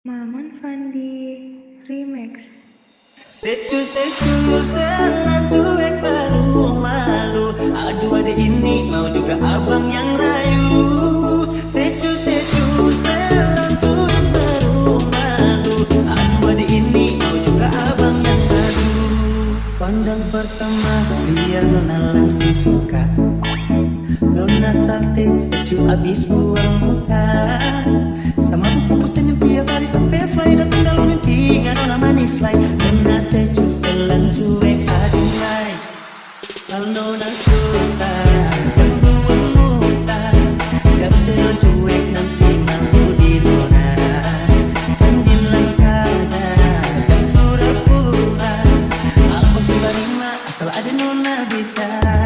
Maman Fandi Remix. Statue, setelan cuek baru malu. Aduh adik ini mau juga abang yang rayu. Statue, setelan cuek baru malu. Aduh adik ini mau juga abang yang baru. Pandang pertama biar nona langsung suka. Nona salting statue abis buang muka. Sama buku senyum tiap hari sampai fly. Dan tinggal mimpi gak nona manis like. Nona statue setelan cuek adilai. Kalau nona suka jangan buang muka. Gak setelan cuek nanti malu di nona. Kan bilang saja dan pura-pura. Aku sudah terima asal ada nona bicara.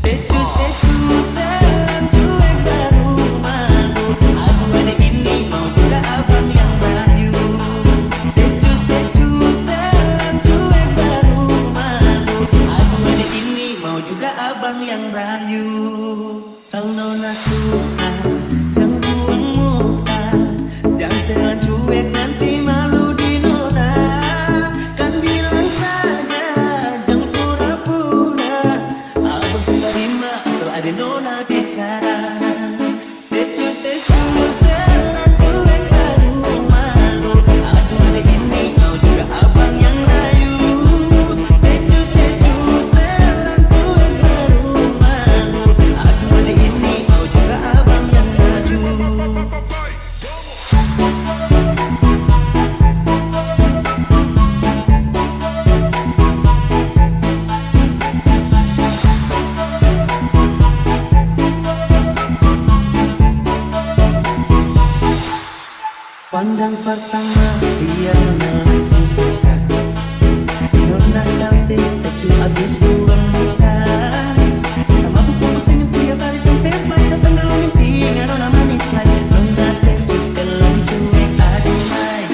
Statue setelan cuek baru malu. Aku adik ini mau juga abang yang baru. Statue setelan cuek baru malu. Aku adik ini mau juga abang yang baru. Kalau nona suka jangan buang muka. Jangan setelan cuek nanti malu di nona. Kan bilang saja jangan pura-pura. Aku sudah terima asal ada nona bicara. Statue setelan cuek baru malu. Aduh adik ini mau juga abang yang rayu. Statue setelan cuek baru malu. Aduh adik ini mau juga abang yang maju. Pandang pertama dia langsung suka. Nona salting statue abis buang muka. Sama buku senyum tiap hari sampai fly. Datang dalam mimpi gak nona manis like. Nona statue setelan cuek adilai.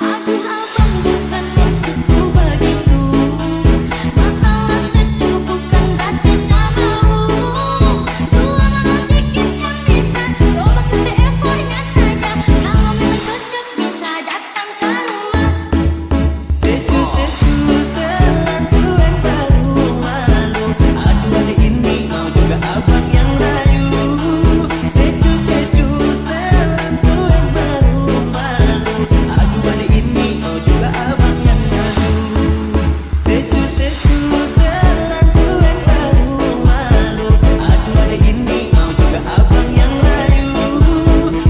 Aduh abang bukan maksudku begitu. Masalah statue bukan berarti tak mau. Dua malam dikit kan bisa. Coba kasih effortnya saja. Kalau memang cocok bisa datang ke rumah. Statue setelan cuek baru malu. Aduh adik ini mau juga abang yang rayu. Statue setelan cuek baru malu. Aduh adik ini mau juga abang yang maju. Statue setelan cuek baru malu. Aduh adik ini mau juga abang yang rayu.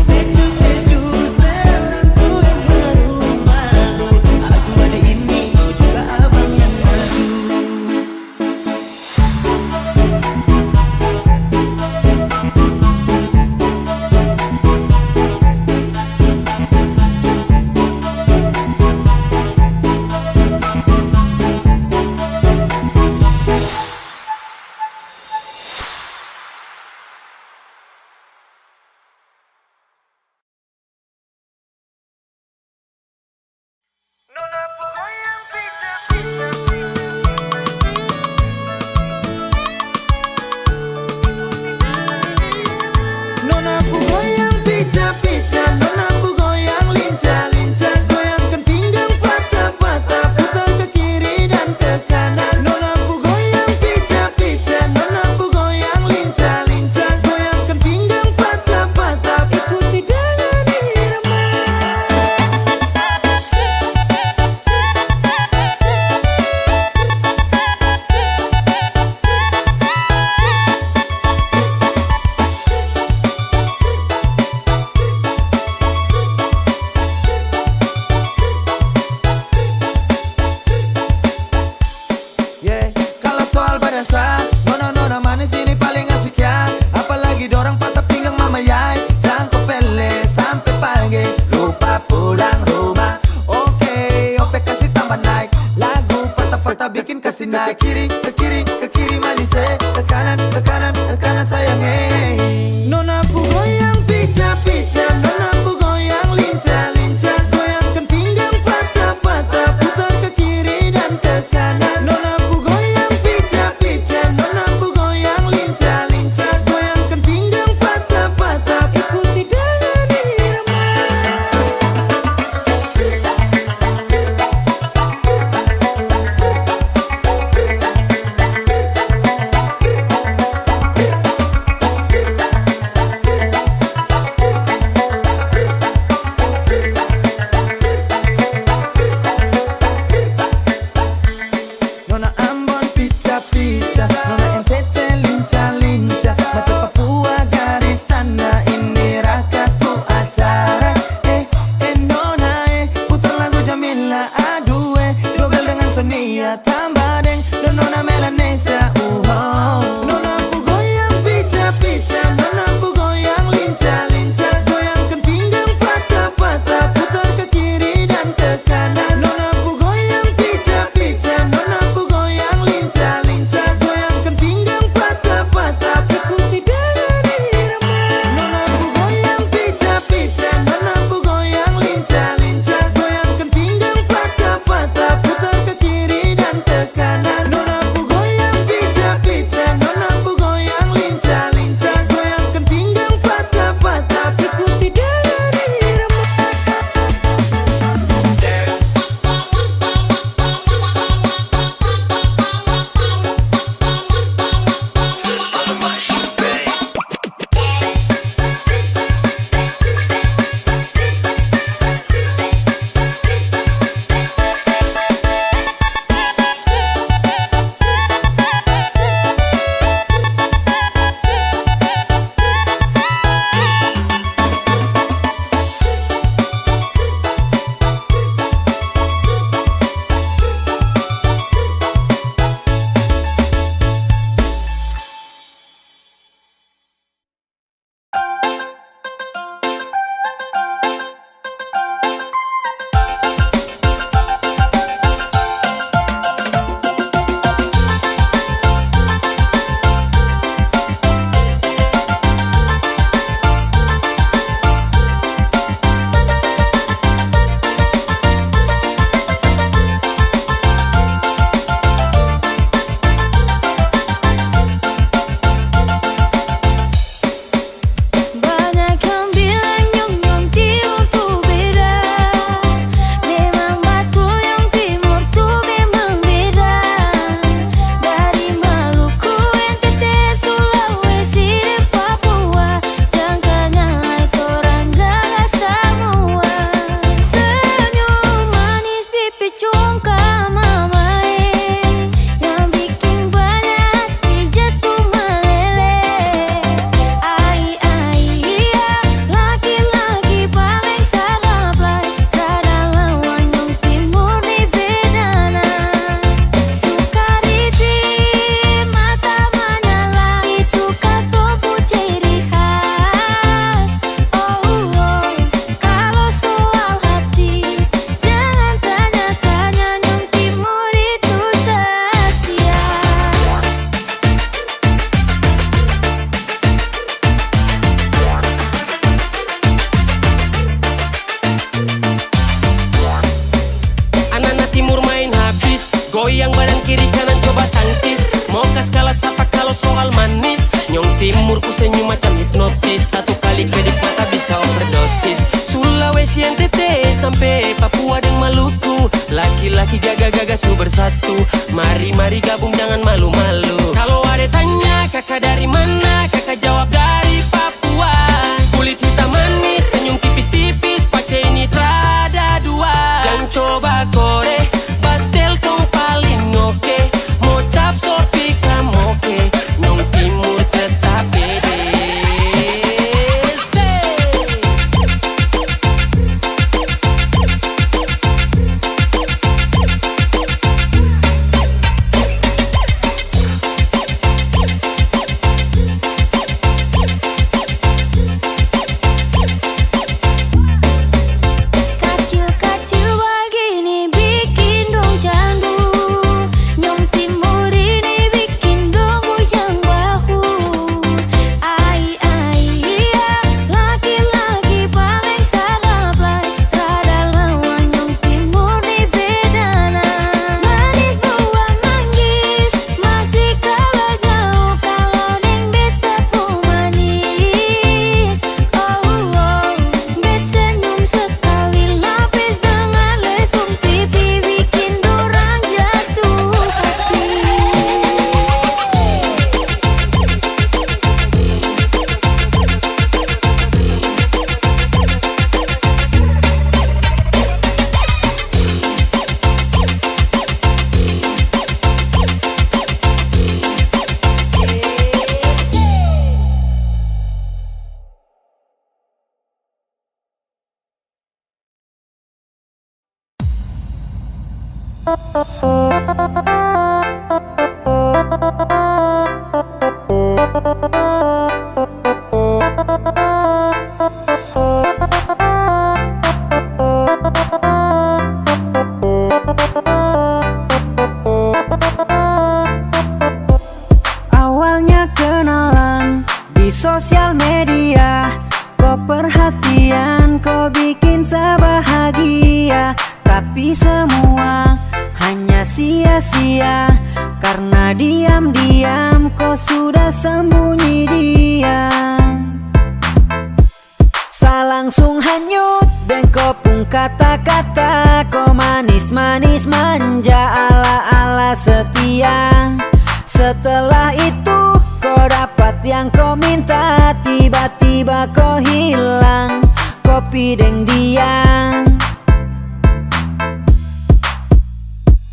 Statue setelan cuek baru malu. Aduh adik ini mau juga abang yang maju. Nona ku goyang pica-pica, nona ku goyang lincah-lincah. Goyangkan pinggang patah-patah, putar ke kiri dan ke kanan. Nona ku goyang pica-pica, nona ku goyang lincah-lincah. Goyangkan pinggang patah-patah, ikuti dengan irama. Yeah, kalau soal badan sah, nona manis ini paling asik ya. Apalagi dorang patah pinggang mama yai. Jangkau pele sampai pagi, lupa pulang rumah. Oke, ope kasih tambah naik. Lagu patah-patah bikin kasih naik. Ke kiri manis ke kanan sayang hey. Nona ku goyang pica-pica, nona ku goyang lincah-lincah. Goyangkan pinggang patah-patah, putar ke kiri dan ke kanan. Nona ku goyang pica-pica, nona ku goyang lincah-lincah. Goyangkan pinggang patah-patah, ikuti dengan irama. Mau kas kalah sapa kalau soal manis. Nyong timur ku senyum macam hipnotis. Satu kali kedip mata bisa overdosis. Sulawesi NTT sampai Papua dan Maluku. Laki-laki gaga-gaga su bersatu. Mari-mari gabung jangan malu-malu. Kalau ada tanya kakak dari mana, kakak jawab dari Papua. Kulit hitam manis, senyum tipis-tipis, pace ini trada dua. Jangan coba kore, pastel kong paling oke. Mau cap sopi kamoke, nyong timur tetap pede. Kacil-kacil begini bikin dong candu. Nyong timur ini bikin dong goyang bahu. Ai iya, laki-laki paling sarap lai. Rada lawan nyong timur ni bedana. Manis buah manggis, masih kalah jauh kalau neng beta pu manis. Bet senyum sekali lapis dengan lesung pipi bikin dorang jatuh hati. Awalnya kenalan di sosial media, kau perhatian, kau bikin saya bahagia. Tapi semua hanya sia-sia, karena diam-diam kau sudah sembunyi diam. Saya langsung hanyut dan kau pun kata-kata, kau manis-manis manja ala-ala setia. Setelah itu kau dapat yang kau minta, tiba-tiba kau hilang, kopi deng dia.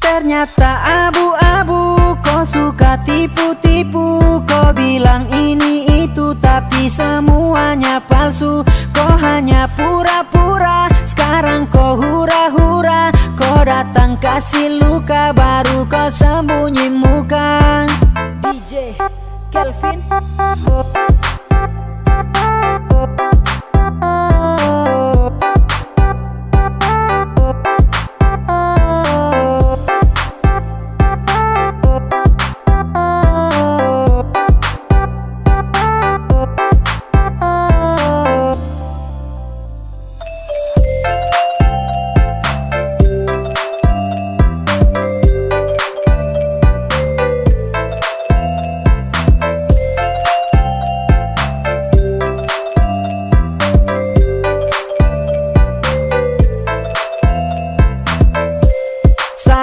Ternyata abu-abu, kau suka tipu-tipu. Kau bilang ini itu tapi semuanya palsu. Kau hanya pura-pura, sekarang kau hura-hura. Kau datang kasih luka, baru kau sembunyi muka. DJ Kelvin.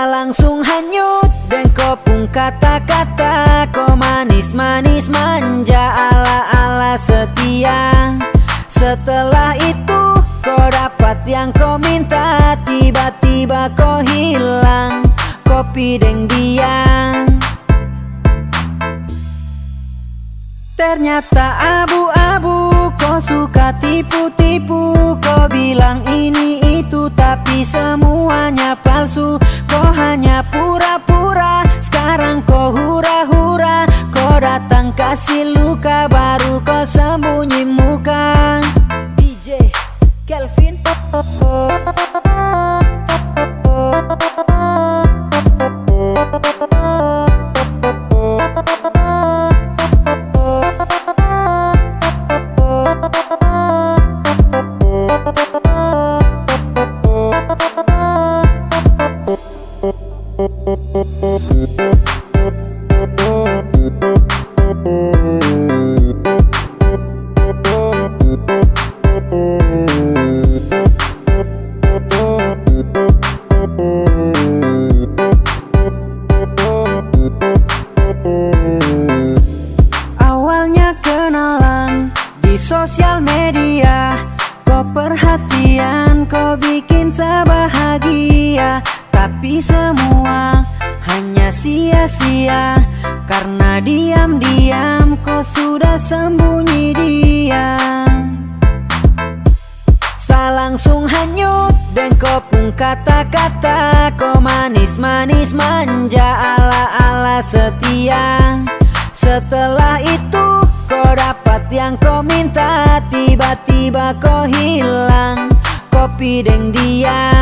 Langsung hanyut dan kau pun kata-kata, kau manis-manis manja ala-ala setia. Setelah itu kau dapat yang kau minta, tiba-tiba kau hilang, kopi deng dia. Ternyata abu-abu, kau suka tipu-tipu. Kau bilang ini itu tapi semuanya palsu. Kau hanya pura-pura, sekarang kau hura-hura. Kau datang kasih luka, baru kau sembunyi muka. DJ Kelvin. merasa bahagia, tapi semua hanya sia-sia karena diam-diam kau sudah sembunyi dia. Sa langsung hanyut dan kau pun kata-kata, kau manis-manis manja ala-ala setia. Setelah itu kau dapat yang kau minta, tiba-tiba kau hilang, kopi deng dia.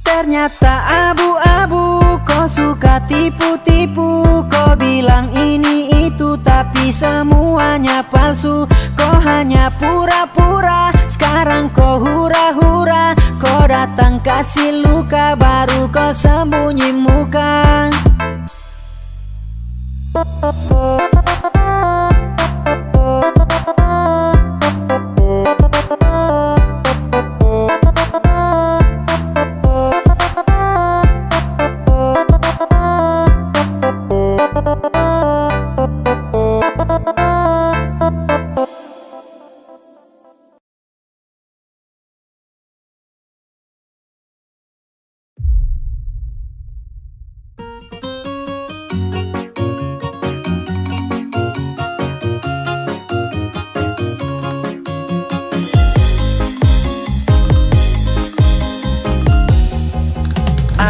Ternyata abu-abu, kau suka tipu-tipu. Kau bilang ini itu tapi semuanya palsu. Kau hanya pura-pura, sekarang kau hura-hura. Kau datang kasih luka, baru kau sembunyi muka.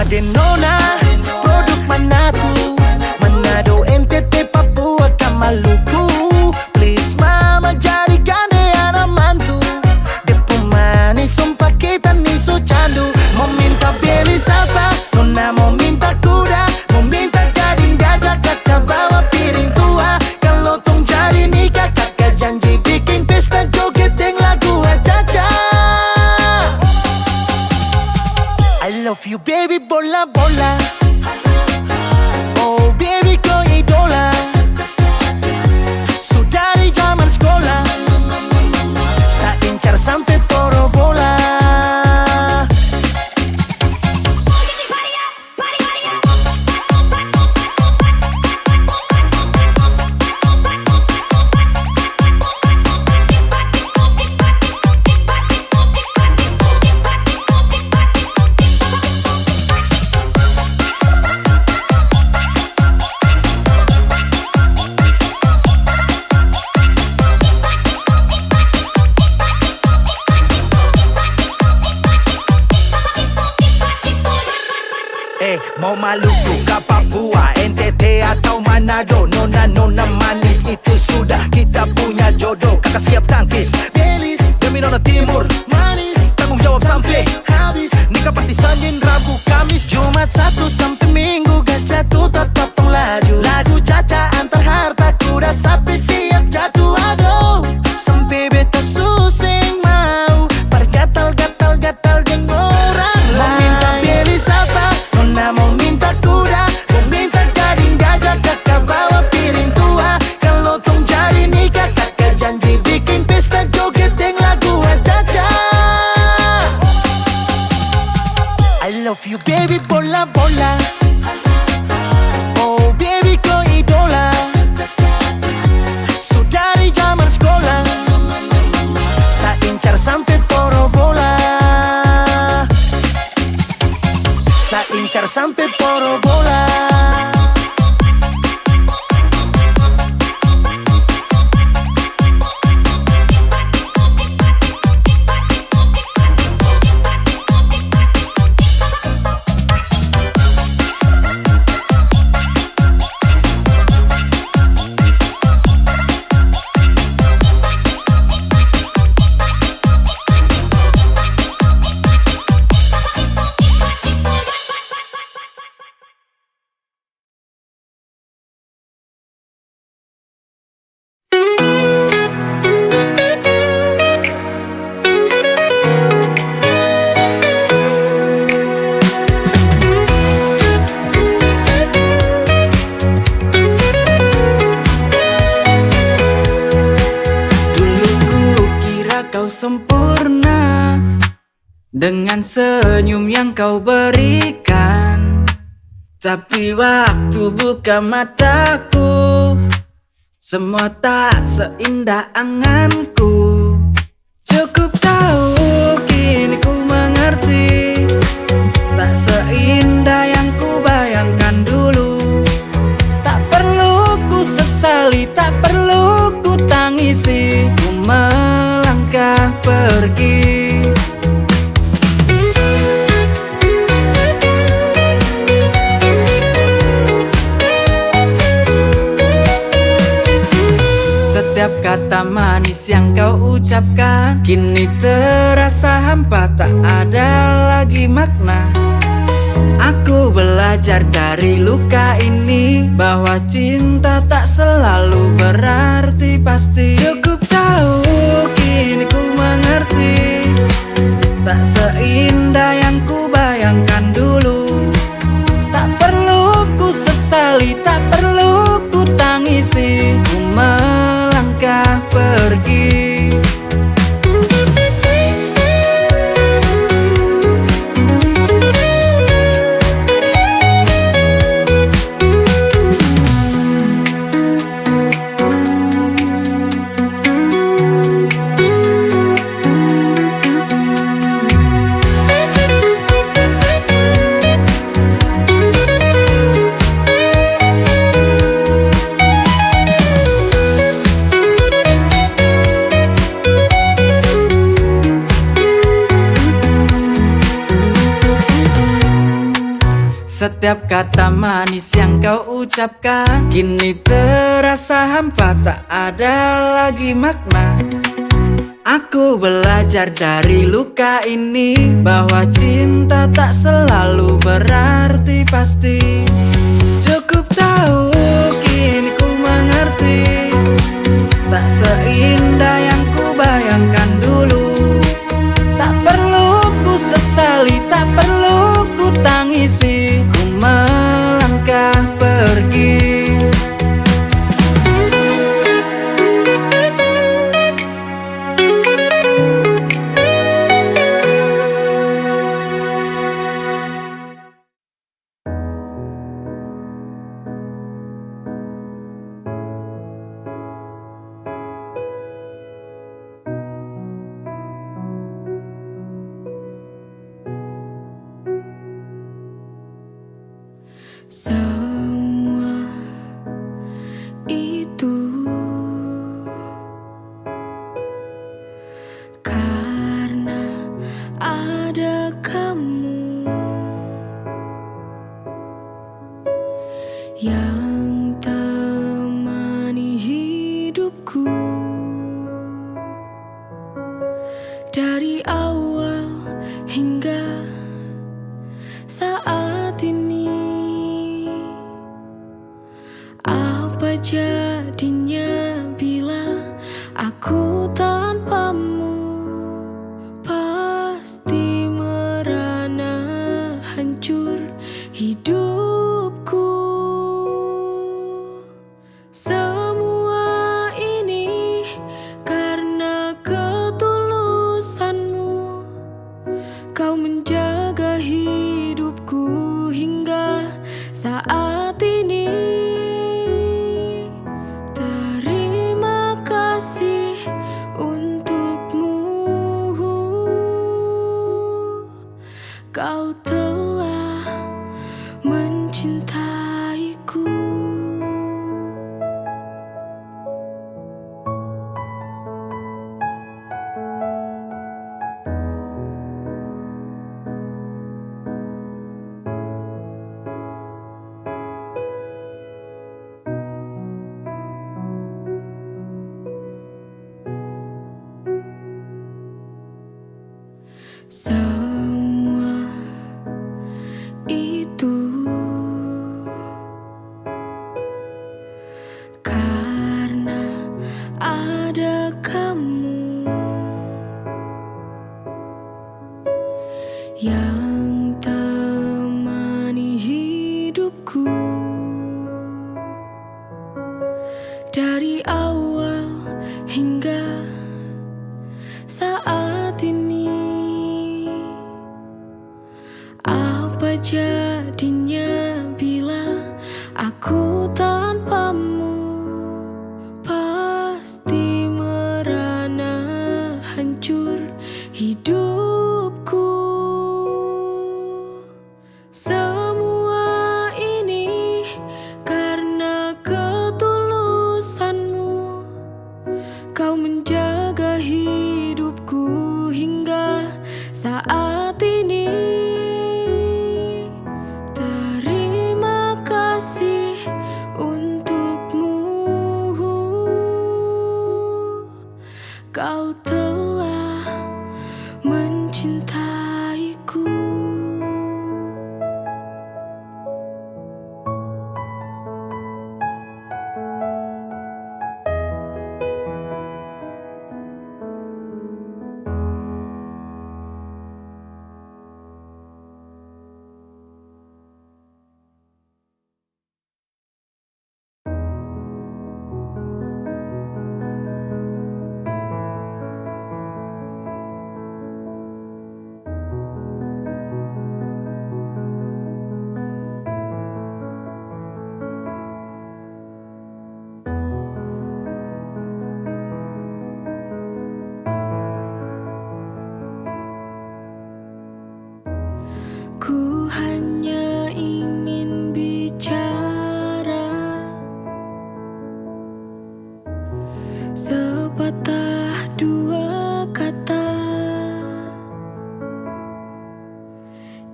Adenona, produk Manado, NTT, Papua, ke Maluku. Please mama jadikan dia anak mantu. Dia pemanis, sumpah kita nih so candu. Mau minta beli safa, nona mau minta kuda, mau minta gading gajah, kakak bawa piring tua. Kalau tong jadi nikah, kakak janji bikin pesta joget yang lagu aja-aja. I love you baby, bola bola. Oh baby kau idola. Sudah di zaman sekolah, saya incar sampai porobola. Mau Maluku, ke Papua, NTT atau Manado, nona manis itu sudah kita punya jodoh. Kakak siap tangkis, Belis, demi nona timur, manis, tanggung jawab sampai habis. Nikah pasti Senin, Rabu, Kamis, Jumat, Sabtu sampai Minggu. Gas jatuh tetap laju, lagu caca antar harta kuda sapi siap jatuh. Aduh, sampai beta susing mau pergatal-gatal geng orang. Mau minta beli safa, nona mau minta kuda, mau minta gading gajah, kakak bawa piring tua. Kalau tong jadi nikah, kakak janji bikin pesta joget yang lagu aja-aja. I love you baby, bola bola. Oh baby kau idola. Sudah di zaman sekolah, saya incar sampai porobola. Saya incar sampai porobola. Sempurna dengan senyum yang kau berikan, tapi waktu buka mataku, semua tak seindah anganku. Cukup pergi. Setiap kata manis yang kau ucapkan kini terasa hampa, tak ada lagi makna. Aku belajar dari luka ini bahwa cinta tak selalu berarti pasti. Cukup tahu kini ku mengerti, tak seindah yang ku bayangkan dulu. Tak perlu ku sesali, tak perlu ku tangisi, ku melangkah pergi. Setiap kata manis yang kau ucapkan kini terasa hampa, tak ada lagi makna. Aku belajar dari luka ini bahwa cinta tak selalu berarti pasti. Cukup tahu kini ku mengerti, tak seindah yang ku bayangkan dulu. Tak perlu ku sesali, tak perlu ku tangisi, ku melangkah pergi. Semua itu karena ada kamu yang temani hidupku dari awal hingga saat ini. Apa jadinya bila aku tanpamu? Pasti merana, hancur hidupku. Semua ini karena ketulusanmu. Kau menjaga hidupku hingga saat ini. Terima kasih untukmu. Kau telah mencintaiku. Semua itu karena ada kamu yang temani hidupku dari awal hingga saat ini. Apa jadinya bila aku tanpamu? Pasti merana, hancur hidupku. Semua ini karena ketulusanmu. Kau menjaga hidupku telah mencintaiku. Ku hanya ingin bicara sepatah dua kata.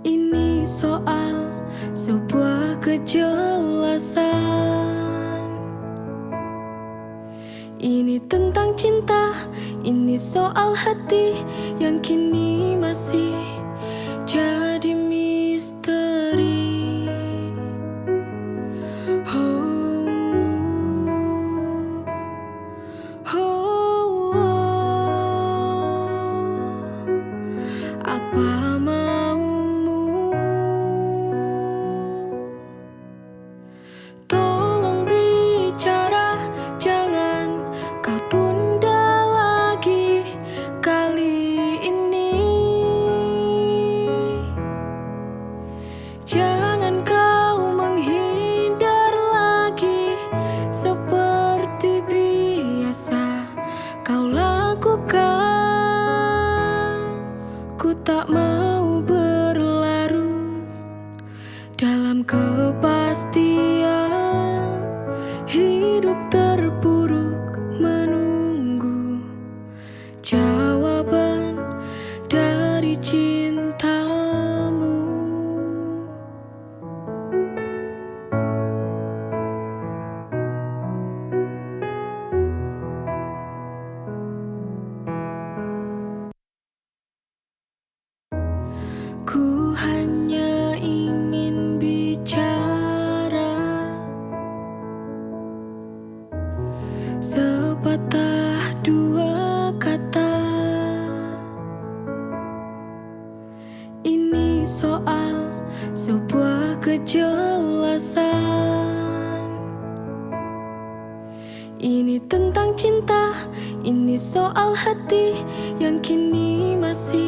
Ini soal sebuah kejelasan. Ini tentang cinta, ini soal hati yang kini masih jadi misteri. Oh, oh, oh. Apa maumu? Tolong bicara, jangan kau tunda lagi kali ini. Jangan kau menghindar lagi seperti biasa kau lakukan. Ku tak mau berlarut dalam kepastian hidup terpuruk menunggu jawaban dari cintamu. Ku hanya ingin bicara sepatah dua kata. Ini soal sebuah kejelasan. Ini tentang cinta, ini soal hati yang kini masih